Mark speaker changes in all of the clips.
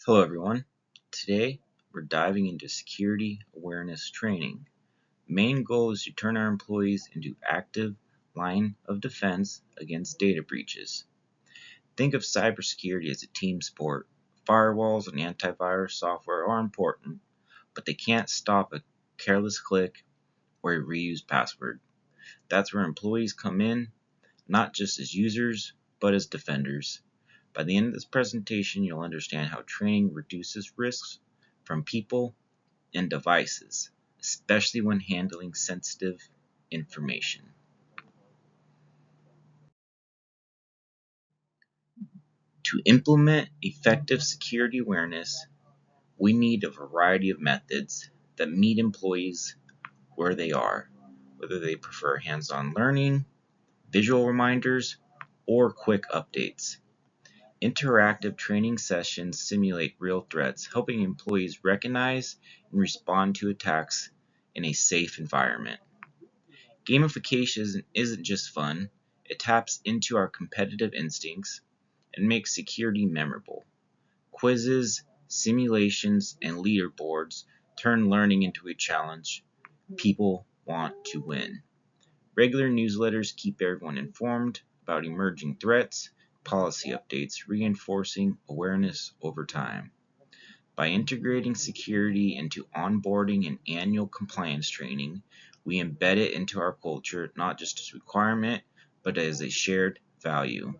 Speaker 1: Hello everyone. Today we're diving into security awareness training. The main goal is to turn our employees into active line of defense against data breaches. Think of cybersecurity as a team sport. Firewalls and antivirus software are important, but they can't stop a careless click or a reused password. That's where employees come in, not just as users, but as defenders. By the end of this presentation, you'll understand how training reduces risks from people and devices, especially when handling sensitive information. To implement effective security awareness, we need a variety of methods that meet employees where they are, whether they prefer hands-on learning, visual reminders, or quick updates. Interactive training sessions simulate real threats, helping employees recognize and respond to attacks in a safe environment. Gamification isn't just fun, it taps into our competitive instincts and makes security memorable. Quizzes, simulations, and leaderboards turn learning into a challenge. People want to win. Regular newsletters keep everyone informed about emerging threats, policy updates, reinforcing awareness over time. By integrating security into onboarding and annual compliance training, we embed it into our culture not just as a requirement, but as a shared value.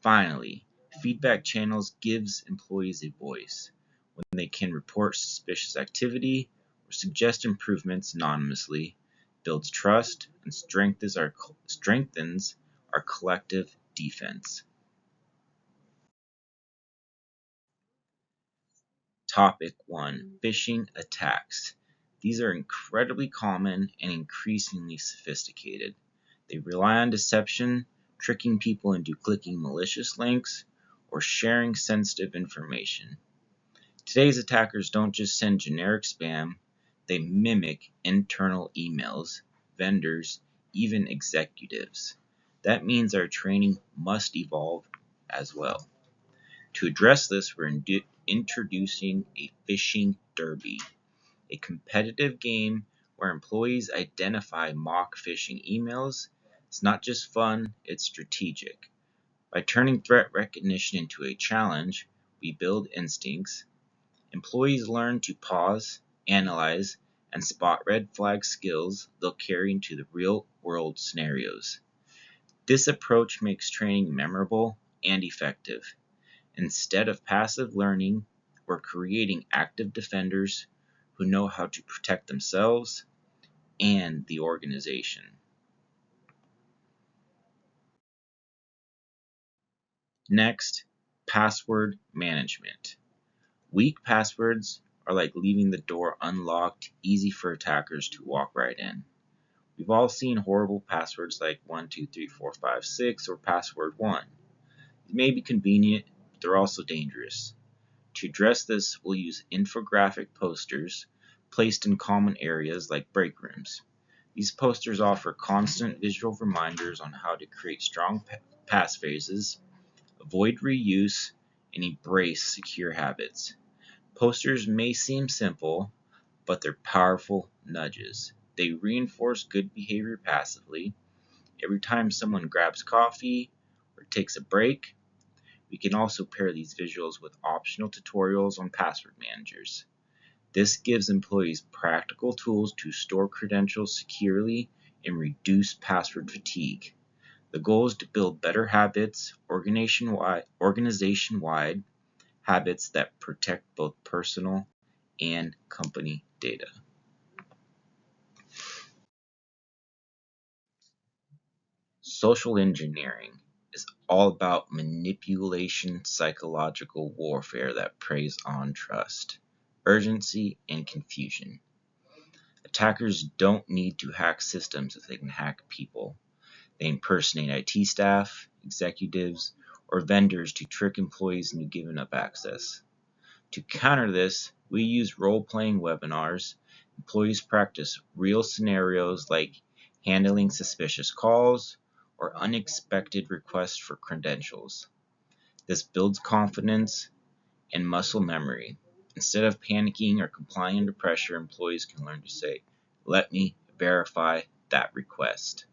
Speaker 1: Finally, feedback channels gives employees a voice. When they can report suspicious activity or suggest improvements anonymously, builds trust and strengthens our collective defense. Topic 1: Phishing attacks. These are incredibly common and increasingly sophisticated. They rely on deception, tricking people into clicking malicious links or sharing sensitive information. Today's attackers don't just send generic spam, they mimic internal emails, vendors, even executives. That means our training must evolve as well. To address this, we're introducing a phishing derby, a competitive game where employees identify mock phishing emails. It's not just fun, it's strategic. By turning threat recognition into a challenge, we build instincts. Employees learn to pause, analyze, and spot red flag skills they'll carry into the real world scenarios. This approach makes training memorable and effective. Instead of passive learning, we're creating active defenders who know how to protect themselves and the organization. Next, password management. Weak passwords are like leaving the door unlocked, easy for attackers to walk right in. We've all seen horrible passwords like 123456 or password 1. They may be convenient, but they're also dangerous. To address this, we'll use infographic posters placed in common areas like break rooms. These posters offer constant visual reminders on how to create strong passphrases, avoid reuse, and embrace secure habits. Posters may seem simple, but they're powerful nudges. They reinforce good behavior passively. Every time someone grabs coffee or takes a break, we can also pair these visuals with optional tutorials on password managers. This gives employees practical tools to store credentials securely and reduce password fatigue. The goal is to build better habits, organization-wide habits that protect both personal and company data. Social engineering is all about manipulation, psychological warfare that preys on trust, urgency, and confusion. Attackers don't need to hack systems if they can hack people. They impersonate IT staff, executives, or vendors to trick employees into giving up access. To counter this, we use role-playing webinars. Employees practice real scenarios like handling suspicious calls or unexpected requests for credentials. This builds confidence and muscle memory. Instead of panicking or complying under pressure, employees can learn to say, "Let me verify that request."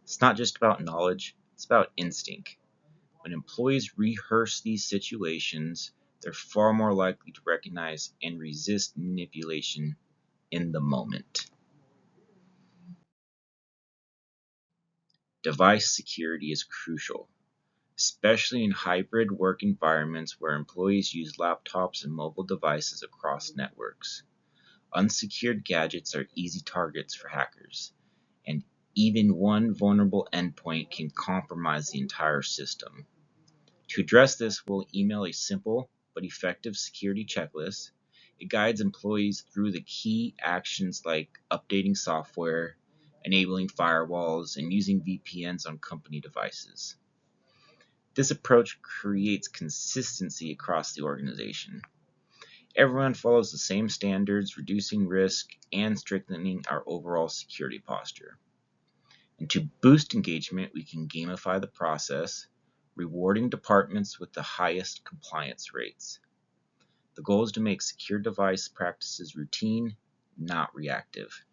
Speaker 1: It's not just about knowledge, it's about instinct. When employees rehearse these situations, they're far more likely to recognize and resist manipulation in the moment. Device security is crucial, especially in hybrid work environments where employees use laptops and mobile devices across networks. Unsecured gadgets are easy targets for hackers, and even one vulnerable endpoint can compromise the entire system. To address this, we'll email a simple but effective security checklist. It guides employees through the key actions like updating software, enabling firewalls, and using VPNs on company devices. This approach creates consistency across the organization. Everyone follows the same standards, reducing risk and strengthening our overall security posture. And to boost engagement, we can gamify the process, rewarding departments with the highest compliance rates. The goal is to make secure device practices routine, not reactive.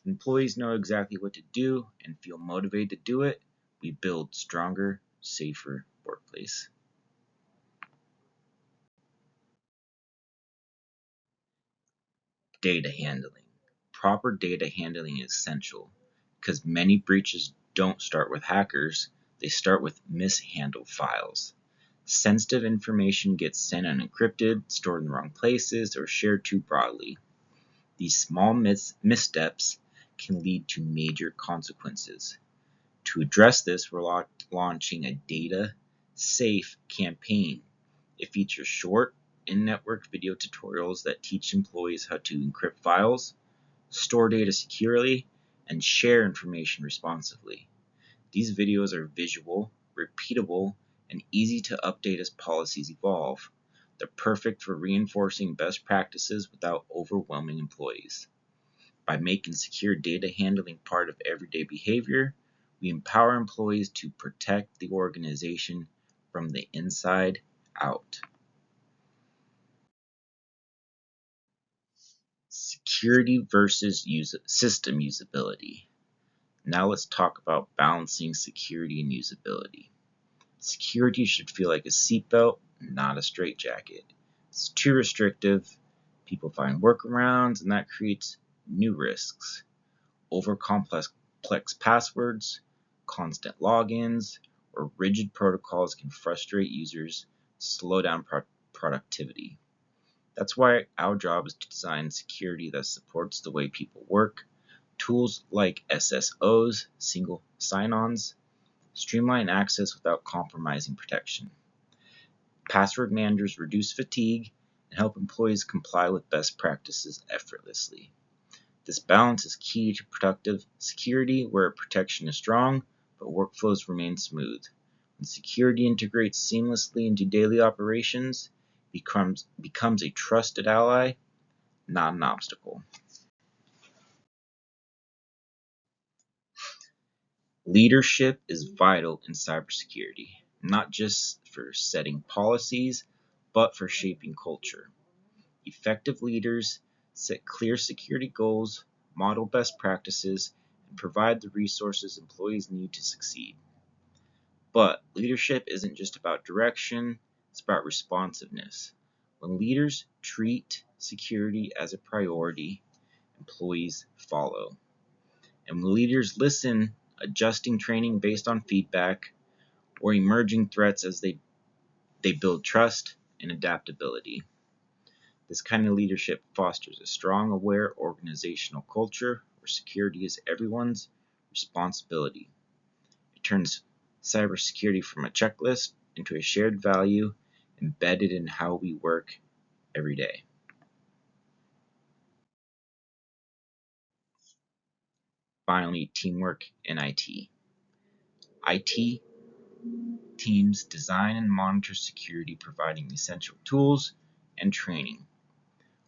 Speaker 1: When employees know exactly what to do and feel motivated to do it, we build stronger, safer workplace. Data handling. Proper data handling is essential because many breaches don't start with hackers, they start with mishandled files. Sensitive information gets sent unencrypted, stored in the wrong places, or shared too broadly. These small missteps can lead to major consequences. To address this, we're launching a data safe campaign. It features short, in-network video tutorials that teach employees how to encrypt files, store data securely, and share information responsibly. These videos are visual, repeatable, and easy to update as policies evolve. They're perfect for reinforcing best practices without overwhelming employees. By making secure data handling part of everyday behavior, we empower employees to protect the organization from the inside out. Security versus system usability. Now let's talk about balancing security and usability. Security should feel like a seatbelt, not a straitjacket. It's too restrictive. People find workarounds, and that creates new risks. Over-complex passwords, constant logins, or rigid protocols can frustrate users, slow down productivity. That's why our job is to design security that supports the way people work. Tools like SSOs, single sign-ons, streamline access without compromising protection. Password managers reduce fatigue and help employees comply with best practices effortlessly. This balance is key to productive security where protection is strong, but workflows remain smooth. When security integrates seamlessly into daily operations, it becomes a trusted ally, not an obstacle. Leadership is vital in cybersecurity, not just for setting policies, but for shaping culture. Effective leaders set clear security goals, model best practices, and provide the resources employees need to succeed. But leadership isn't just about direction, it's about responsiveness. When leaders treat security as a priority, employees follow. And when leaders listen, adjusting training based on feedback or emerging threats as they build trust and adaptability. This kind of leadership fosters a strong, aware organizational culture where security is everyone's responsibility. It turns cybersecurity from a checklist into a shared value embedded in how we work every day. Finally, teamwork in IT. IT teams design and monitor security, providing essential tools and training.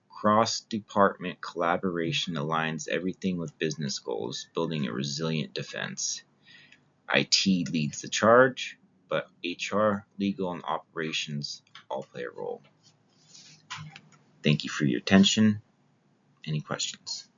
Speaker 1: Cross-department collaboration aligns everything with business goals, building a resilient defense. IT leads the charge, but HR, legal, and operations all play a role. Thank you for your attention. Any questions?